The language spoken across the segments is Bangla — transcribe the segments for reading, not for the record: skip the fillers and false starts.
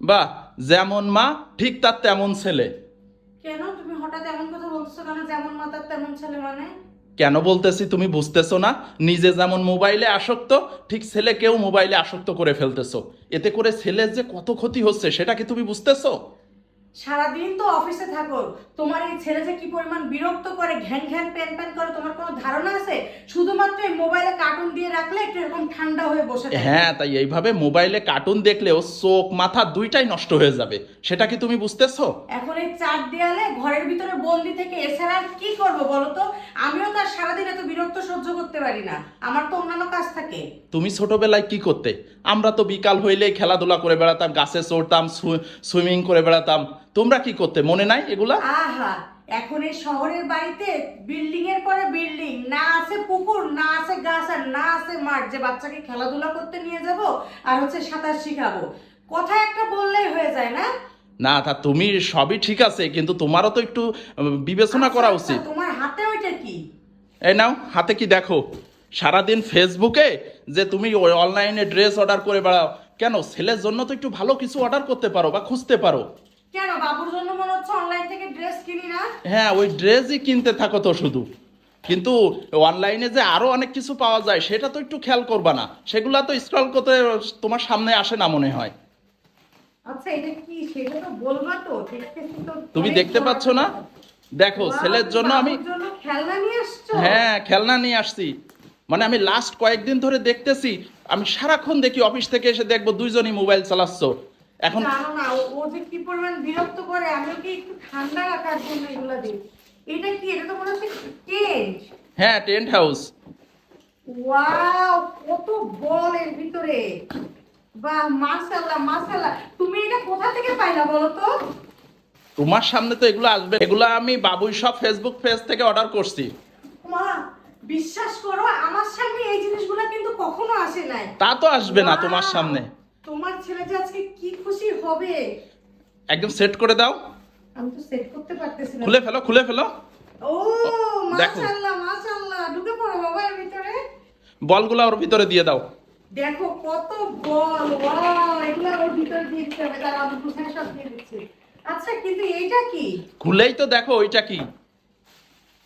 বাহ, যেমন মা ঠিক তার তেমন ছেলে। কেন তুমি হঠাৎ এমন কথা বলছো কেন? যেমন মাতার তেমন ছেলে মানে? কেন বলতেছি তুমি বুঝতেছো না? নিজে যেমন মোবাইলে আসক্ত, ঠিক ছেলেকেও মোবাইলে আসক্ত করে ফেলতেছো। এতে করে ছেলের যে কত ক্ষতি হচ্ছে সেটা কি তুমি বুঝতেছো? সারাদিন তো অফিসে থাকো, তোমার এই ছেলে যে কি পরিমাণ বিরক্ত করে, ঘ্যান ঘ্যান প্যান প্যান করে, তোমার কোনো ধারণা আছে? শুধুমাত্র এই মোবাইলে কার্টুন দিয়ে রাখলে একটু এরকম ঠান্ডা হয়ে বসে থাকে। হ্যাঁ, তাই এইভাবে মোবাইলে কার্টুন দেখলেও চোখ মাথা দুইটাই নষ্ট হয়ে যাবে, সেটা কি তুমি বুঝতেছো? এখন এই চার দেয়ালে ঘরের ভিতরে বন্দি থেকে এছাড়া আর কি করবো বলো তো? আমিও তো আর সারাদিন এত বিরক্ত সহ্য করতে পারি না, আমার তো অন্যান্য কাজ থাকে। তুমি ছোটবেলায় কি করতে? আমরা তো বিকাল হইলেই খেলাধুলা করে বেড়াতাম, গাছে চড়তাম, সুইমিং করে বেড়াতাম। তোমরা কি করতে, মনে নাই এগুলা? আহা, এখন এই শহরের বাড়িতে বিল্ডিং এর পরে বিল্ডিং, না আছে পুকুর, না আছে গাছ, আর না আছে মাঠ যে বাচ্চাকে খেলাধুলা করতে নিয়ে যাব আর হচ্ছে সাঁতার শিখাবো। কথা একটা বললেই হয়ে যায় না? না, তা তুমি সবই ঠিক আছে, কিন্তু তোমারও তো একটু বিবেচনা করা আচ্ছা, উচিত। তোমার হাতে ওইটা কি? এই নাও, হাতে কি দেখো? সারাদিন ফেসবুকে যে তুমি অনলাইনে ড্রেস অর্ডার করে বেড়াও, কেন ছেলের জন্য তো একটু ভালো কিছু অর্ডার করতে পারো বা খুঁজতে পারো। কেন বাবুর জন্য মনে হচ্ছে অনলাইন থেকে ড্রেস কিনি না? হ্যাঁ, ওই ড্রেসই কিনতে থাকো তো শুধু, কিন্তু অনলাইনে যে আরো অনেক কিছু পাওয়া যায় সেটা তো একটু খেয়াল করবা না? সেগুলা তো স্ক্রল করতে তোমার সামনে আসে না মনে হয়? আচ্ছা, এটা কি সেটা তো বলবা তো, দেখতেছি তো তুমি অনেক দেখতে বড় পাচ্ছ না? একটা। দেখো, ওয়াও, ছেলের তুমি জন্য আমি, বাবুর জন্য খেলনা নিয়ে আসছো? হ্যাঁ খেলনা নিয়ে আসছি। মানে আমি লাস্ট কয়েকদিন ধরে দেখতেছি, আমি সারাক্ষণ দেখি অফিস থেকে এসে দেখবো দুইজনই মোবাইল চালাচ্ছ। এখন জানো না ও যে কি পরিমাণ বিরক্ত করে, আমি ওকে একটু ঠান্ডা রাখার জন্য এগুলা দিই। এটা কি? এটা তো মনে হচ্ছে টেন্ট। হ্যাঁ, টেন্ট হাউস। ওয়াও, কত বল এর ভিতরে! বাহ, মাশাআল্লাহ মাশাআল্লাহ। তুমি এটা কোথা থেকে পাইলা বলো তো? তোমার সামনে তো এগুলো আসবে, এগুলো আমি বাবুই সব ফেসবুক পেজ থেকে অর্ডার করছি। মা, বিশ্বাস করো আমার সামনে এই জিনিসগুলো কিন্তু কখনো আসে নাই। তা তো আসবে না তোমার ওয়াও, সামনে। তোমার ছেলে যে আজকে কি খুশি হবে! একদম সেট করে দাও। আমি তো সেট করতে পারতেছি না। খুলে ফেলো, খুলে ফেলো। ও, দেখো, মাশাআল্লাহ মাশাআল্লাহ, ঢুকে পড়ো বাবা এর ভিতরে। বলগুলো ওর ভিতরে দিয়ে দাও। দেখো কত বল! ওয়াও, এগুলো ওর ভিতরে দিয়ে দিতে হবে, তার আমি কোথায় সব দিয়ে দিচ্ছি। আচ্ছা, কিন্তু এইটা কি? খুলেই তো দেখো ওইটা কি।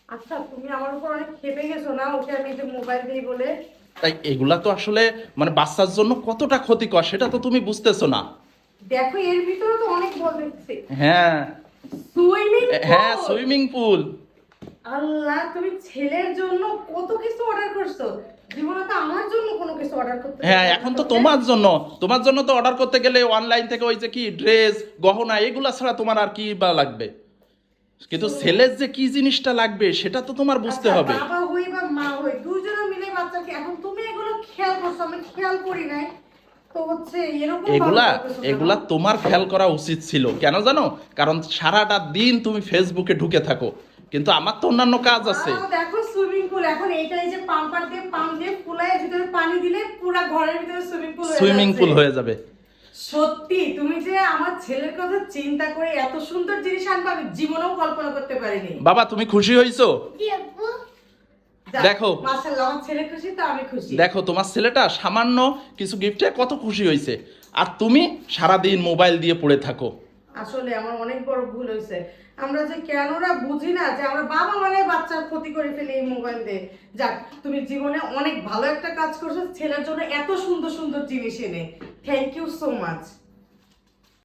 আচ্ছা, তুমি আমার উপর অনেক খেপে গেছো না ওকে আমি যে মোবাইল দিই বলে? তাই এগুলা তো আসলে মানে বাচ্চার জন্য কতটা ক্ষতিকর সেটা তো তুমি বুঝতেছো না। দেখো এর ভিতরে তো অনেক বল দেখছি। হ্যাঁ, সুইমিং হ্যাঁ পুল! Swimming pool. আল্লাহ, তুমি ছেলের জন্য কত কিছু অর্ডার করছো! জীবনে তো আমার জন্য কোনো কিছু অর্ডার করতে হ্যাঁ, পারবে না এখন তো তোকে। তোমার জন্য তো অর্ডার করতে গেলে অনলাইন থেকে ওই যে কি ড্রেস গহনা এগুলা ছাড়া তোমার আর কি বা লাগবে, কিন্তু ছেলের যে কি জিনিসটা লাগবে সেটা তো তোমার বুঝতে আচ্ছা, হবে। বাবা হই বা মা হই, দুজনে মিলে বাচ্চাকে, এখন তুমি এগুলো খেয়াল করছো, আমি খেয়াল করি নাই তো হচ্ছে এরকম ভাবে এগুলা বলতেছো কেন? এগুলা তোমার খেয়াল করা উচিত ছিল, কেন জানো? কারণ সারাটা দিন তুমি ফেসবুকে ঢুকে থাকো, কিন্তু আমার তো অন্যান্য কাজ আছে। দেখো সুইমিং পুল, এখন এইটাই যে পাম্পার দিয়ে পাম্প দিয়ে ফুলায় ভিতরে পানি দিলে পুরো ঘরের ভিতরে সুইমিং পুল হয়ে সুইমিং যাচ্ছে। পুল হয়ে যাবে। সত্যি তুমি যে আমার ছেলের কথা চিন্তা করে এত সুন্দর জিনিস আনবে আমি জীবনেও কল্পনা করতে পারিনি। বাবা, তুমি খুশি হয়েছো? যাক, দেখো, মাশাআল্লাহ, আমার ছেলে খুশি তো আমি খুশি। দেখো তোমার ছেলেটা সামান্য কিছু গিফটে কত খুশি হয়েছে, আর তুমি সারাদিন মোবাইল দিয়ে পড়ে থাকো। আসলে আমার অনেক বড় ভুল হয়েছে। আমরা যে কেনরা বুঝি না যে আমরা বাবা মানে বাচ্চার ক্ষতি করে ফেলি এই মোবাইল দিয়ে। যাক, তুমি জীবনে অনেক ভালো একটা কাজ করছো, ছেলের জন্য এত সুন্দর সুন্দর জিনিস এনে। Thank you so much.